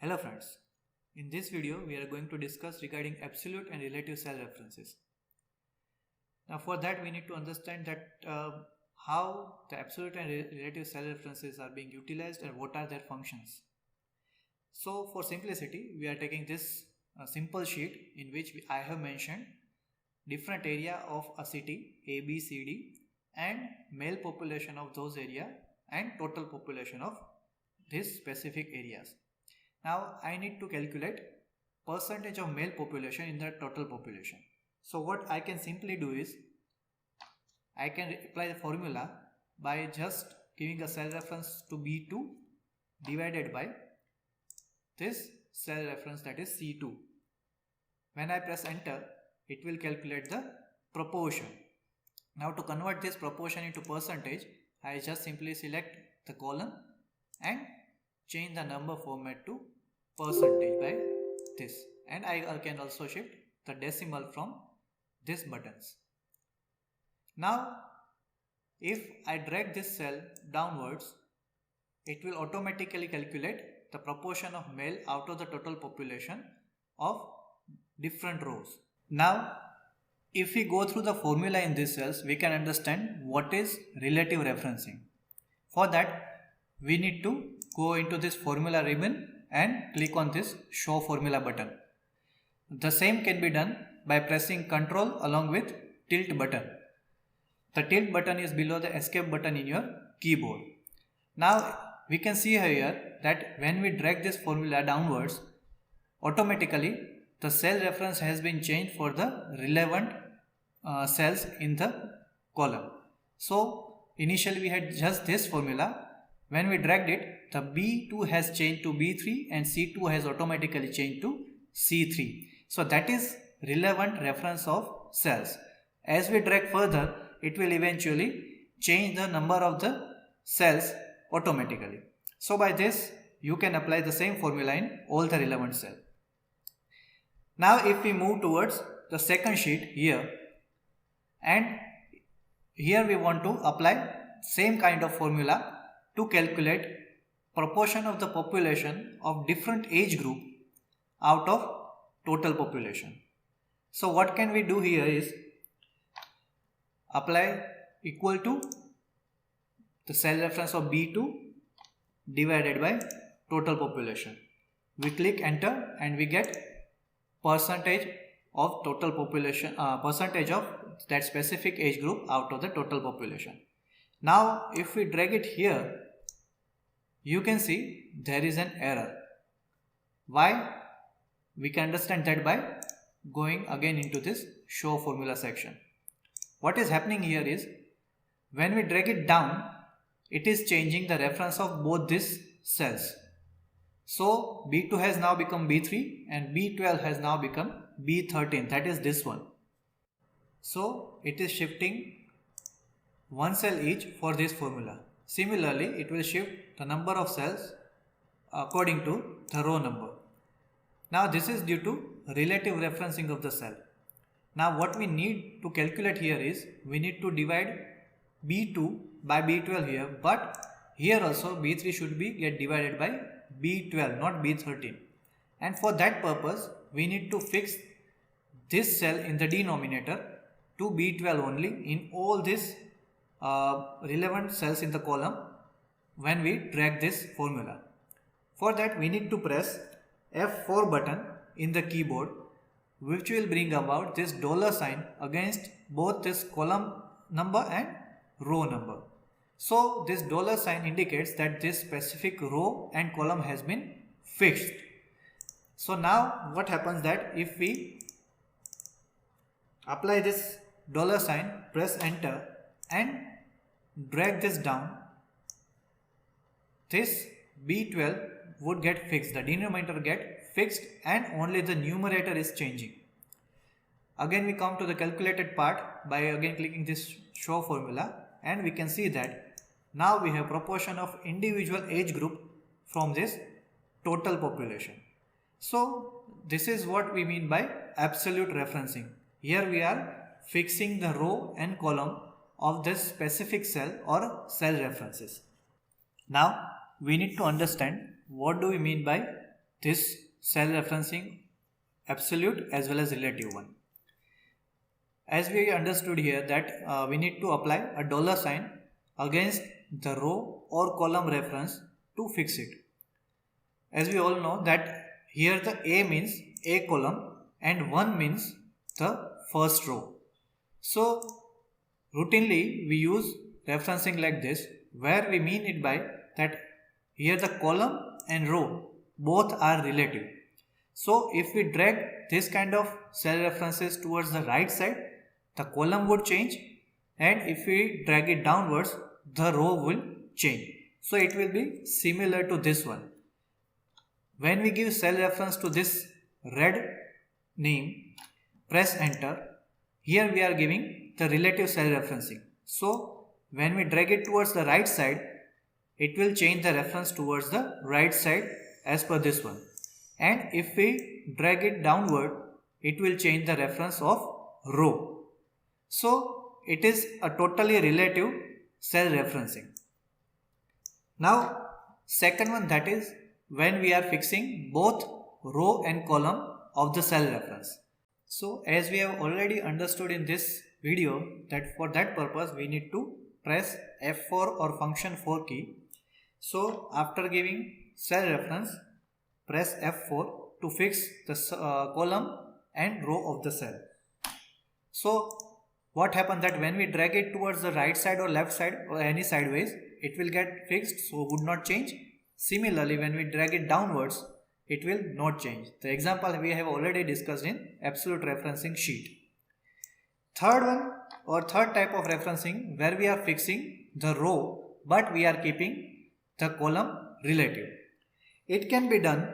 Hello friends, in this video we are going to discuss regarding absolute and relative cell references. Now for that we need to understand that how the absolute and relative cell references are being utilized and what are their functions. So for simplicity we are taking this simple sheet in which I have mentioned different area of a city A, B, C, D and male population of those area and total population of these specific areas. Now I need to calculate percentage of male population in the total population. So what I can simply do is I can apply the formula by just giving a cell reference to B2 divided by this cell reference, that is C2. When I press enter, it will calculate the proportion. Now to convert this proportion into percentage, I just simply select the column and change the number format to percentage by this, and I can also shift the decimal from these buttons. Now if I drag this cell downwards, it will automatically calculate the proportion of male out of the total population of different rows. Now if we go through the formula in these cells, we can understand what is relative referencing. For that we need to go into this formula ribbon and click on this show formula button. The same can be done by pressing Ctrl along with tilt button. The tilt button is below the escape button in your keyboard. Now we can see here that when we drag this formula downwards, automatically the cell reference has been changed for the relevant cells in the column. So initially we had just this formula. When we dragged it, the B2 has changed to B3 and C2 has automatically changed to C3. So that is relevant reference of cells. As we drag further, it will eventually change the number of the cells automatically. So by this, you can apply the same formula in all the relevant cells. Now if we move towards the second sheet here, and here we want to apply same kind of formula to calculate proportion of the population of different age group out of total population. So what can we do here is apply equal to the cell reference of B2 divided by total population. We click enter and we get percentage of total population, percentage of that specific age group out of the total population. Now if we drag it here, you can see there is an error. Why? We can understand that by going again into this show formula section. What is happening here is when we drag it down, it is changing the reference of both these cells. So B2 has now become B3 and B12 has now become B13, that is this one. So it is shifting one cell each for this formula. Similarly, it will shift the number of cells according to the row number. Now this is due to relative referencing of the cell. Now what we need to calculate here is we need to divide B2 by B12 here, but here also B3 should be get divided by B12, not B13. And for that purpose, we need to fix this cell in the denominator to B12 only in all these relevant cells in the column when we drag this formula. For that we need to press F4 button in the keyboard, which will bring about this $sign against both this column number and row number. So this $sign indicates that this specific row and column has been fixed. So now what happens that if we apply this $sign, press enter and drag this down, this B12 would get fixed, the denominator get fixed and only the numerator is changing. Again we come to the calculated part by again clicking this show formula, and we can see that now we have proportion of individual age group from this total population. So this is what we mean by absolute referencing. Here we are fixing the row and column of this specific cell or cell references. Now we need to understand what do we mean by this cell referencing absolute as well as relative one. As we understood here that we need to apply a dollar sign against the row or column reference to fix it. As we all know that here the A means A column and 1 means the first row. So routinely we use referencing like this, where we mean it by that here the column and row both are relative. So if we drag this kind of cell references towards the right side, the column would change, and if we drag it downwards, the row will change. So it will be similar to this one. When we give cell reference to this red name, press enter. Here we are giving the relative cell referencing. So when we drag it towards the right side, it will change the reference towards the right side as per this one. And if we drag it downward, it will change the reference of row. So it is a totally relative cell referencing. Now second one, that is when we are fixing both row and column of the cell reference. So as we have already understood in this video that for that purpose we need to press F4 or function 4 key. So after giving cell reference, press F4 to fix the column and row of the cell. So what happens that when we drag it towards the right side or left side or any sideways, it will get fixed, so would not change. Similarly, when we drag it downwards, it will not change. The example we have already discussed in absolute referencing sheet. Third one or third type of referencing where we are fixing the row but we are keeping the column relative. It can be done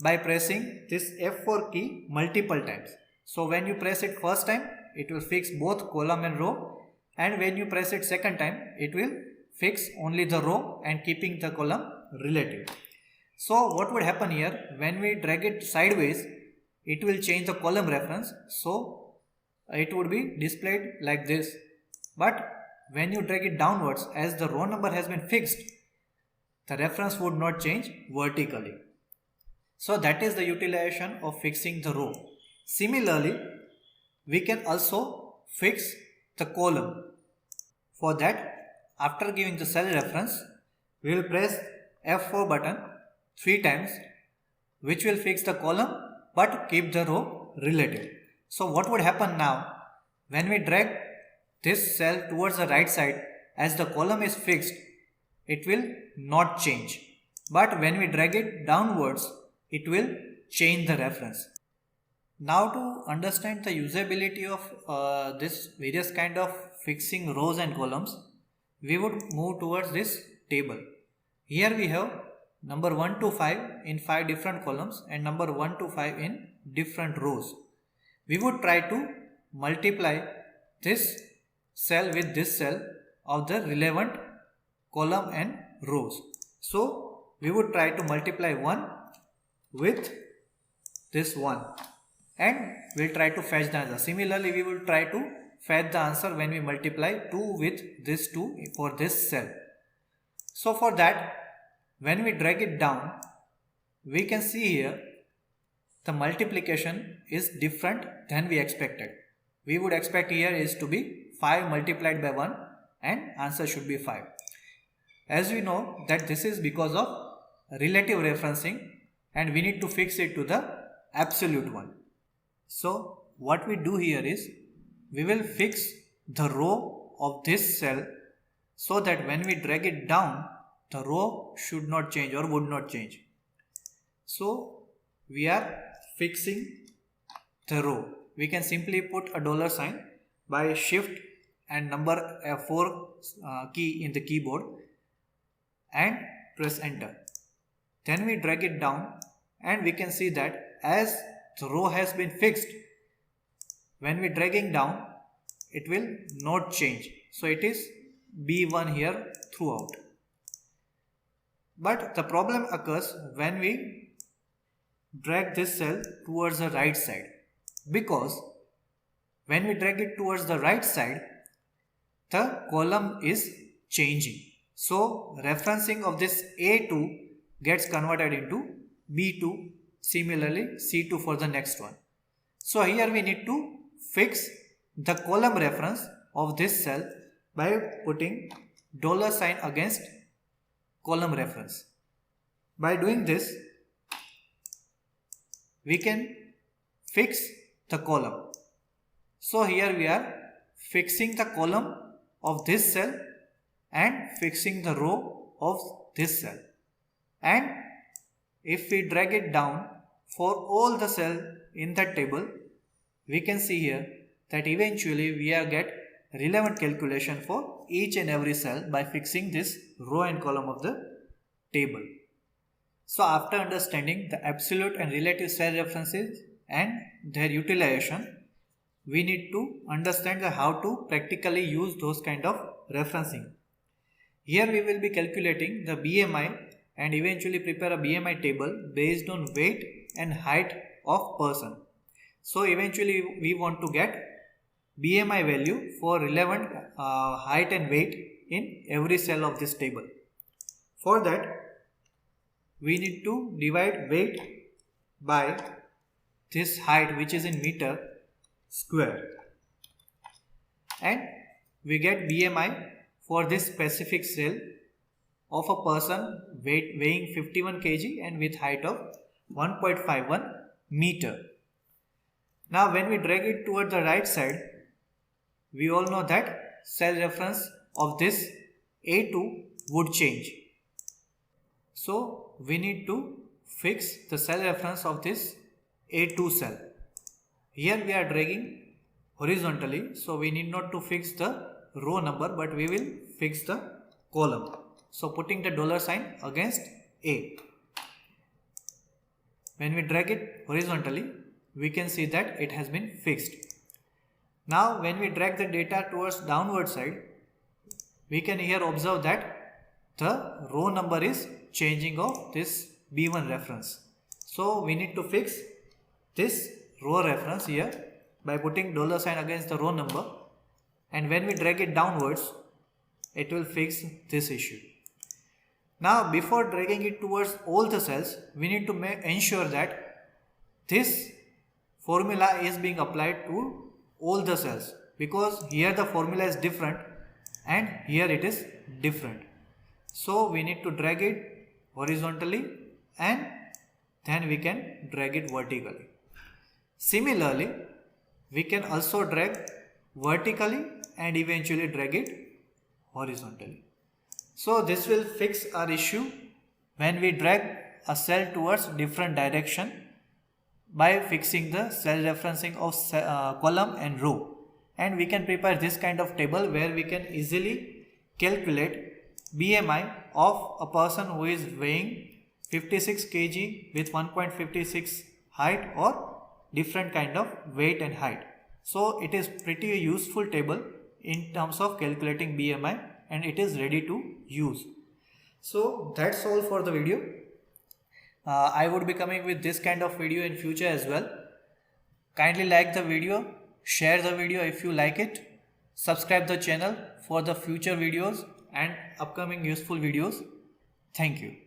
by pressing this F4 key multiple times. So when you press it first time, it will fix both column and row, and when you press it second time, it will fix only the row and keeping the column relative. So what would happen here, when we drag it sideways, it will change the column reference, so it would be displayed like this. But when you drag it downwards, as the row number has been fixed, the reference would not change vertically. So that is the utilization of fixing the row. Similarly, we can also fix the column. For that, after giving the cell reference, we will press F4 button 3 times, which will fix the column but keep the row relative. So what would happen now, when we drag this cell towards the right side, as the column is fixed, it will not change. But when we drag it downwards, it will change the reference. Now to understand the usability of this various kind of fixing rows and columns, we would move towards this table. Here we have number 1 to 5 in 5 different columns and number 1 to 5 in different rows. We would try to multiply this cell with this cell of the relevant column and rows. So we would try to multiply 1 with this 1 and we'll try to fetch the answer. Similarly, we will try to fetch the answer when we multiply 2 with this 2 for this cell. So for that, when we drag it down, we can see here the multiplication is different than we expected. We would expect here is to be 5 multiplied by 1 and answer should be 5. As we know that this is because of relative referencing and we need to fix it to the absolute one. So what we do here is we will fix the row of this cell so that when we drag it down, the row should not change or would not change. So we are fixing the row. We can simply put a dollar sign by shift and number 4 key in the keyboard and press enter. Then we drag it down and we can see that as the row has been fixed, when we dragging down, it will not change. So it is B1 here throughout. But the problem occurs when we drag this cell towards the right side, because when we drag it towards the right side, the column is changing. So referencing of this A2 gets converted into B2 similarly C2 for the next one. So here we need to fix the column reference of this cell by putting $sign against column reference. By doing this, we can fix the column. So here we are fixing the column of this cell and fixing the row of this cell. And if we drag it down for all the cells in that table, we can see here that eventually we are get relevant calculation for each and every cell by fixing this row and column of the table. So after understanding the absolute and relative cell references and their utilization, we need to understand how to practically use those kind of referencing. Here we will be calculating the BMI and eventually prepare a BMI table based on weight and height of person. So eventually we want to get BMI value for relevant height and weight in every cell of this table. For that, we need to divide weight by this height, which is in meter square, and we get BMI for this specific cell of a person weighing 51 kg and with height of 1.51 meter. Now when we drag it toward the right side, we all know that cell reference of this A2 would change. So we need to fix the cell reference of this A2 cell. Here we are dragging horizontally, so we need not to fix the row number, but we will fix the column. So putting the $sign against A. When we drag it horizontally, we can see that it has been fixed. Now when we drag the data towards downward side, we can here observe that the row number is changing of this B1 reference. So we need to fix this row reference here by putting $sign against the row number, and when we drag it downwards, it will fix this issue. Now before dragging it towards all the cells, we need to ensure that this formula is being applied to all the cells, because here the formula is different and here it is different. So we need to drag it horizontally and then we can drag it vertically. Similarly, we can also drag vertically and eventually drag it horizontally. So this will fix our issue when we drag a cell towards different direction by fixing the cell referencing of column and row. And we can prepare this kind of table where we can easily calculate BMI of a person who is weighing 56 kg with 1.56 height or different kind of weight and height. So it is pretty useful table in terms of calculating BMI, and it is ready to use. So that's all for the video. I would be coming with this kind of video in future as well. Kindly like the video, share the video if you like it, subscribe the channel for the future videos and upcoming useful videos. Thank you.